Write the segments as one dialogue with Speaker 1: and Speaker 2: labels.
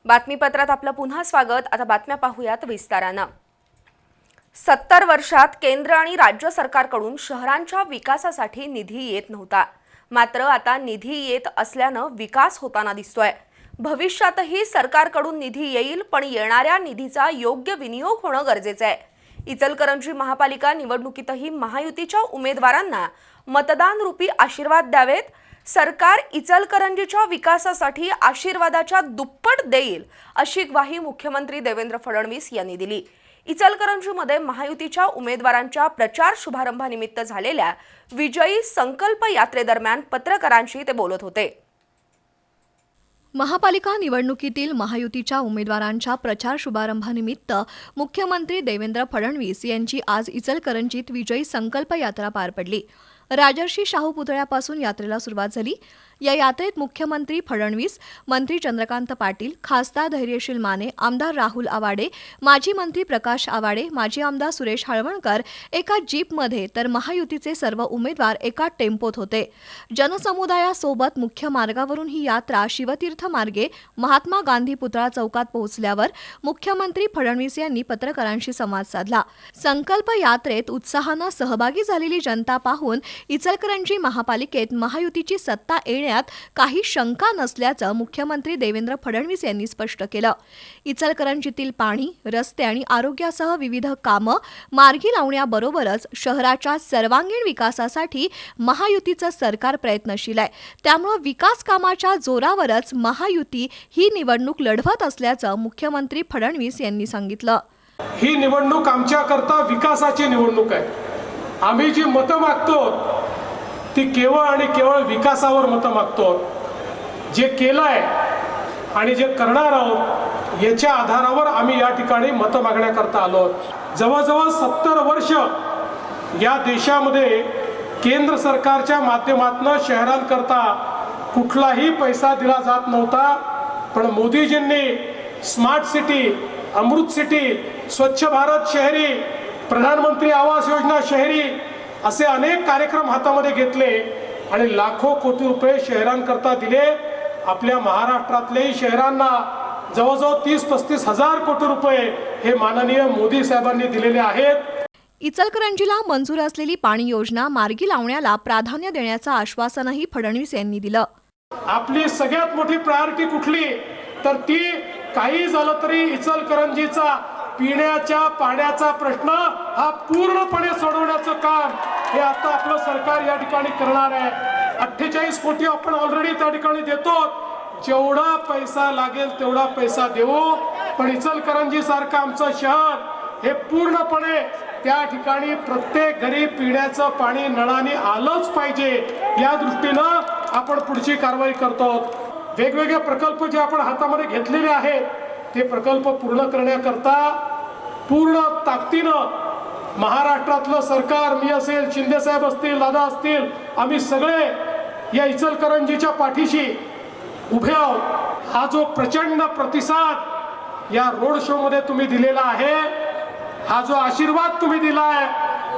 Speaker 1: बातमीपत्रात आपलं पुन्हा स्वागत। आता बातम्या पाहूयात विस्तारानं। 70 वर्षात केंद्र आणि राज्य सरकारकडून शहरांच्या विकासासाठी निधी येत नव्हता, मात्र आता निधी येत असल्यानं विकास होताना दिसतोय। भविष्यातही सरकारकडून निधी येईल, पण येणाऱ्या निधीचा योग्य विनियोग होणं गरजेचं आहे। इचलकरंजी महापालिका निवडणुकीतही महायुतीच्या उमेदवारांना मतदान रूपी आशीर्वाद द्यावेत। सरकार इचलकरंजीच्या विकासासाठी आशीर्वादाच्या दुप्पट देईल अशी ग्वाही मुख्यमंत्री देवेंद्र फडणवीस यांनी दिली। इचलकरंजीमध्ये महायुतीच्या उमेदवारांच्या प्रचार शुभारंभानिमित्त झालेल्या विजयी संकल्प यात्रेदरम्यान पत्रकारांशी ते बोलत होते।
Speaker 2: महापालिका निवडणुकीतील महायुतीच्या उमेदवारांच्या प्रचार शुभारंभानिमित्त मुख्यमंत्री देवेंद्र फडणवीस यांची आज इचलकरंजीत विजयी संकल्प यात्रा पार पडली। राजर्षी शाहू पुतळ्यापासून यात्रेला सुरुवात झाली। या यात्रेत मुख्यमंत्री फडणवीस, मंत्री चंद्रकांत पाटील, खासदार धैर्यशील माने, आमदार राहुल आवाडे, माजी मंत्री प्रकाश आवाडे, माजी आमदार सुरेश हळवणकर एका जीपमध्ये तर महायुतीचे सर्व उमेदवार एका टेम्पोत होते। जनसमुदायासोबत मुख्य मार्गावरून ही यात्रा शिवतीर्थ मार्गे महात्मा गांधी पुतळा चौकात पोहोचल्यावर मुख्यमंत्री फडणवीस यांनी पत्रकारांशी संवाद साधला। संकल्प यात्रेत उत्साहानं सहभागी झालेली जनता पाहून इचलकरंजी महापालिकेत महायुतीची सत्ता येण्यात काही शंका नसल्याचं मुख्यमंत्री देवेंद्र फडणवीस यांनी स्पष्ट केलं। इचलकरंजीतील पाणी, रस्ते आणि आरोग्यासह विविध कामं मार्गी लावण्याबरोबरच शहराच्या सर्वांगीण विकासासाठी महायुतीचं सरकार प्रयत्नशील आहे। त्यामुळे विकास कामाच्या जोरावरच महायुती ही निवडणूक लढवत असल्याचं मुख्यमंत्री फडणवीस यांनी सांगितलं।
Speaker 3: ही निवडणूक आमच्याकरता विकासाची निवडणूक आहे। आम्ही जी मतं मागतो ती केवळ आणि केवळ विकासावर मतं मागतो। जे केलंय आणि जे करणार आहोत याच्या आधारावर आम्ही या ठिकाणी मतं मागण्याकरता आलो। जवळजवळ 70 वर्ष या देशामध्ये केंद्र सरकारच्या माध्यमातून शहरांकरता कुठलाही पैसा दिला जात नव्हता, पण मोदीजींनी स्मार्ट सिटी, अमृत सिटी, स्वच्छ भारत शहरी, प्रधानमंत्री आवास योजना शहरी असे अनेक कार्यक्रम हातामध्ये घेतले आणि लाखो कोटी रुपये शहरांकरता दिले। आपल्या महाराष्ट्रातल्याही शहरांना जवळजवळ 30-35 हजार कोटी रुपये हे माननीय मोदी साहेबांनी दिलेले आहेत।
Speaker 2: इचलकरंजीला मंजूर असलेली पाणी योजना मार्गी लावण्याला प्राधान्य देण्याचं आश्वासनही फडणवीस यांनी दिलं।
Speaker 3: आपली सगळ्यात मोठी प्रायोरिटी कुठली तर ती काही झालं तरी इचलकरंजीचा पिण्याच्या पाण्याचा प्रश्न हा पूर्णपणे सोडवण्याचं काम हे आता आपलं सरकार या ठिकाणी करणार आहे। 48 कोटी आपण ऑलरेडी त्या ठिकाणी देतो। जेवढा पैसा लागेल तेवढा पैसा देऊ, पण इचलकरंजी सारखं आमचं शहर हे पूर्णपणे त्या ठिकाणी प्रत्येक घरी पिण्याचं पाणी नळाने आलंच पाहिजे या दृष्टीनं आपण पुढची कारवाई करतो। वेगवेगळे प्रकल्प जे आपण हातामध्ये घेतलेले आहेत ते प्रकल्प पूर्ण करण्याकरता पूर्ण ताकदीनं महाराष्ट्रातलं सरकार, मी असेल, शिंदे साहेब असतील, दादा असतील, आम्ही सगळे या इचलकरंजीच्या पाठीशी उभे आहोत। हा जो प्रचंड प्रतिसाद या रोड शो मध्ये तुम्ही दिलेला आहे, हा जो आशीर्वाद तुम्ही दिलाय,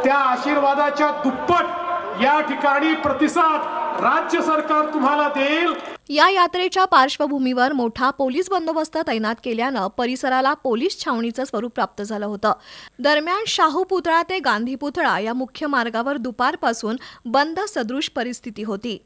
Speaker 3: त्या आशीर्वादाच्या दुप्पट या ठिकाणी प्रतिसाद राज्य सरकार तुम्हाला देईल।
Speaker 2: या यात्रेच्या पार्श्वभूमीवर मोठा पोलीस बंदोबस्त तैनात केल्यानं परिसराला पोलीस छावणीचं स्वरूप प्राप्त झालं होतं। दरम्यान शाहू पुतळा ते गांधी पुतळा या मुख्य मार्गावर दुपारपासून बंद सदृश परिस्थिती होती।